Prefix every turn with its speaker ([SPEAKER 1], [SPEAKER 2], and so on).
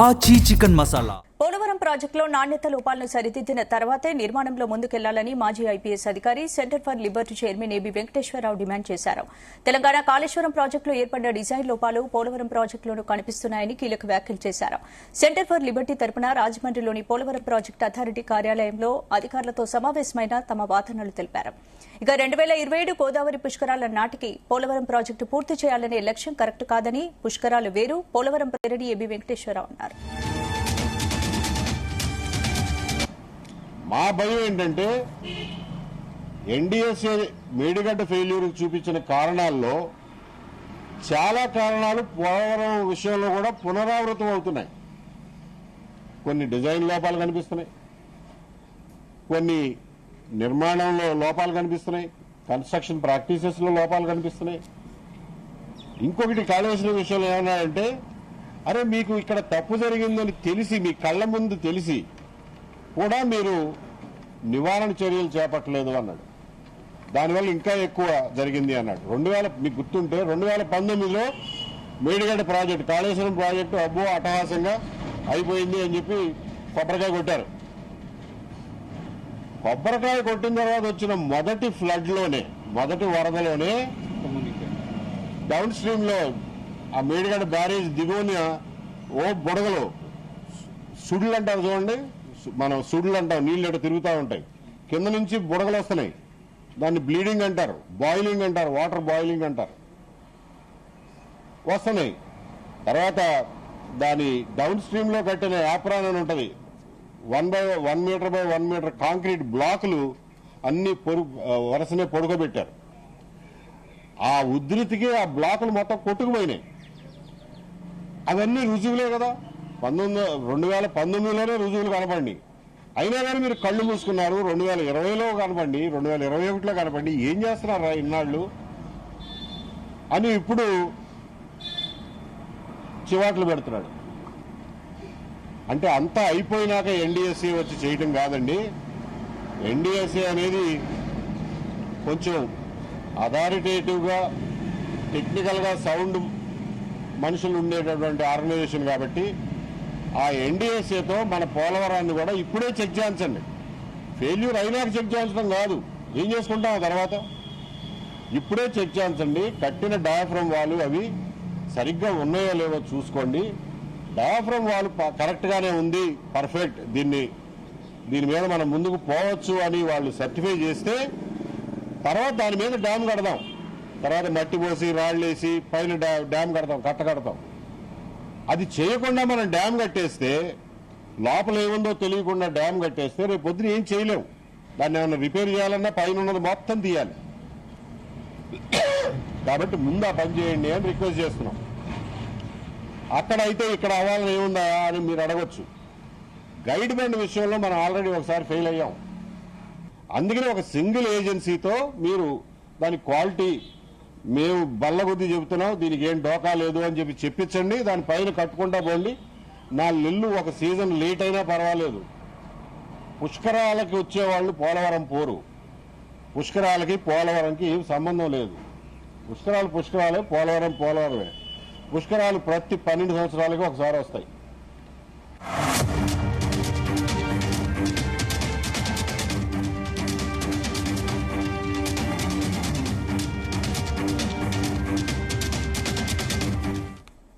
[SPEAKER 1] ఆచి చికెన్ మసాలా.
[SPEAKER 2] పోలవరం ప్రాజెక్టులో నాణ్యత లోపాలను సరిదిద్దిన తర్వాతే నిర్మాణంలో ముందుకెళ్లాలని మాజీ ఐపీఎస్ అధికారి centre for liberty chairman A B Venkateswara Rao demand చేశారు. తెలంగాణ కాళేశ్వరం ప్రాజెక్టులో ఏర్పడిన డిజైన్ లోపాలు పోలవరం ప్రాజెక్టులోనూ కనిపిస్తున్నాయని కీలక వ్యాఖ్యలు చేశారు. సెంటర్ ఫర్ లిబర్టీ తరపున రాజమండ్రిలోని పోలవరం ప్రాజెక్టు అథారిటీ కార్యాలయంలో అధికారులతో సమావేశమైన తమ వాదనలు తెలిపారు. ఇక 2027 గోదావరి పుష్కరాల నాటికి పోలవరం ప్రాజెక్టు పూర్తి చేయాలనే లక్ష్యం కరెక్ట్ కాదని, పుష్కరాలు వేరు, పోలవరం పేరని ఏబీ వెంకటేశ్వరరావు అన్నారు.
[SPEAKER 3] మా భయం ఏంటంటే ఎన్డీఎస్ఏ మేడిగడ్డ ఫెయిల్యూర్ చూపించిన కారణాల్లో చాలా కారణాలు పోలవరం విషయంలో కూడా పునరావృతం అవుతున్నాయి. కొన్ని డిజైన్ లోపాలు కనిపిస్తున్నాయి, కొన్ని నిర్మాణంలో లోపాలు కనిపిస్తున్నాయి, కన్స్ట్రక్షన్ ప్రాక్టీసెస్ లో లోపాలు కనిపిస్తున్నాయి. ఇంకొకటి కాళేశ్వరం విషయంలో ఏమన్నాడంటే, అరే మీకు ఇక్కడ తప్పు జరిగిందని తెలిసి, మీ కళ్ల ముందు తెలిసి కూడా మీరు నివారణ చర్యలు చేపట్టలేదు అన్నాడు. దానివల్ల ఇంకా ఎక్కువ జరిగింది అన్నాడు. మీకు గుర్తుంటే 2019లో మేడిగడ్డ ప్రాజెక్టు, కాళేశ్వరం ప్రాజెక్టు అబ్బో అట్టహాసంగా అయిపోయింది అని చెప్పి కొబ్బరికాయ కొట్టారు. కొబ్బరికాయ కొట్టిన తర్వాత వచ్చిన మొదటి ఫ్లడ్లోనే, మొదటి వరదలోనే డౌన్ స్ట్రీమ్ లో ఆ మేడిగడ్డ బ్యారేజ్ దిగువన బుడగలు, సుడులు అంటారు చూడండి, మనం సుడులు అంటాం, నీళ్ళు తిరుగుతూ ఉంటాయి, కింద నుంచి బుడగలు వస్తున్నాయి. దాన్ని బ్లీడింగ్ అంటారు, బాయిలింగ్ అంటారు, వాటర్ బాయిలింగ్ అంటారు, వస్తున్నాయి. తర్వాత దాని డౌన్ స్ట్రీమ్ లో కట్టిన యాప్రాన్ అని ఉంటుంది, 1 మీటర్ బై 1 మీటర్ కాంక్రీట్ బ్లాకులు అన్ని వరుసనే పొడుగబెట్టారు. ఆ ఉధృతికి ఆ బ్లాకులు మొత్తం కొట్టుకుపోయినాయి. అవన్నీ రుజువులే కదా, 2019లోనే రుజువులు కనపడి, అయినా కానీ మీరు కళ్ళు మూసుకున్నారు. 2020లో కనపడి, 2021లో కనపడి, ఏం చేస్తున్నారా ఇన్నాళ్ళు అని ఇప్పుడు చివాట్లు పెడుతున్నాడు. అంటే అంతా అయిపోయినాక ఎన్డీఎస్ఏ వచ్చి చేయటం కాదండి. ఎన్డీఎస్ఏ అనేది కొంచెం అథారిటేటివ్ గా, టెక్నికల్ గా సౌండ్ మనుషులు ఉండేటటువంటి ఆర్గనైజేషన్ కాబట్టి ఆ ఎన్డీఎస్ఏతో మన పోలవరాన్ని కూడా ఇప్పుడే చెక్ చేయించండి. ఫెయిల్యూర్ అయినాక చెక్ చేయించడం కాదు, ఏం చేసుకుంటాం ఆ తర్వాత. ఇప్పుడే చెక్ చేయించండి. కట్టిన డయాఫ్రమ్ వాల్ అవి సరిగ్గా ఉన్నాయో లేవో చూసుకోండి. డయాఫ్రమ్ వాల్ కరెక్ట్ గానే ఉంది, పర్ఫెక్ట్, దీని మీద మనం ముందుకు పోవచ్చు అని వాళ్ళు సర్టిఫై చేస్తే తర్వాత దాని మీద డ్యామ్ కడదాం. తర్వాత మట్టి పోసి రాళ్లేసి పైన డ్యామ్ కడతాం. అది చేయకుండా మనం డ్యామ్ కట్టేస్తే, లోపల ఏముందో తెలియకుండా డ్యామ్ కట్టేస్తే రేపు పొద్దున ఏం చేయలేము. దాన్ని ఏమైనా రిపేర్ చేయాలన్నా పైన ఉన్నది మొత్తం తీయాలి. కాబట్టి ముందు ఆ పని చేయండి అని రిక్వెస్ట్ చేస్తున్నాం. అక్కడైతే ఇక్కడ అవ్వాలని ఏముందా అని మీరు అడగొచ్చు. గైడ్ బండ్ విషయంలో మనం ఆల్రెడీ ఒకసారి ఫెయిల్ అయ్యాం. అందుకని ఒక సింగిల్ ఏజెన్సీతో మీరు దాని క్వాలిటీ, మేము బల్లగుద్ది చెబుతున్నాం, దీనికి ఏం డోకా లేదు అని చెప్పి చెప్పించండి. దానిపైన కట్టుకుంటా పోండి. 4 నెలలు ఒక సీజన్ లేట్ అయినా పర్వాలేదు. పుష్కరాలకి వచ్చేవాళ్ళు పోలవరం పోరు. పుష్కరాలకి పోలవరంకి ఏం సంబంధం లేదు. పుష్కరాలే, పోలవరమే. పుష్కరాలు ప్రతి 12 సంవత్సరాలకి ఒకసారి వస్తాయి.